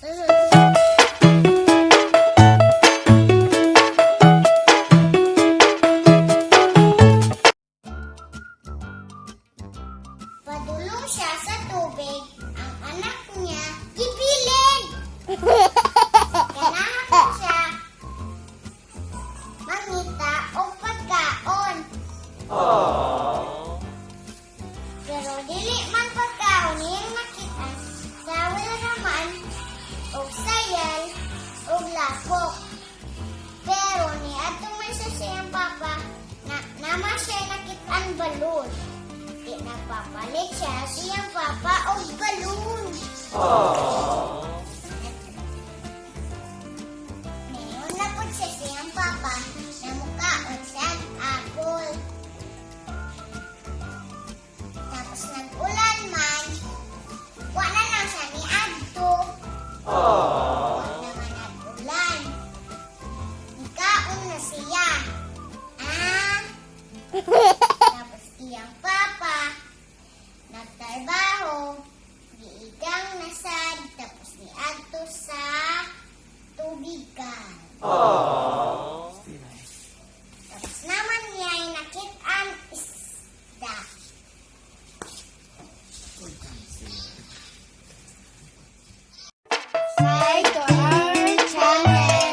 Padulong siya sa tubig, ang anak niya ipilit. Kailangan siya mangita o pagkaon. Pero dili man pagkaon niyang nakita sa wala naman o sayal o lapok. Pero ni atong man sa siyang papa na naman siya nakitaan balon. Di nagpapalit siya siyang papa o balon. Ngayon na po siya siyang papa na mukhaon siya ang apple. Tapos nag-ulan man, wala na siya ni Adto. Wala naman nag-ulan. Nagkaon na siya. Tapos iyang papa, nagtrabaho, giigang nasad, tapos ni Adto sa tubigan. Tapos naman niya ay nakit-an isda. Subscribe to our channel.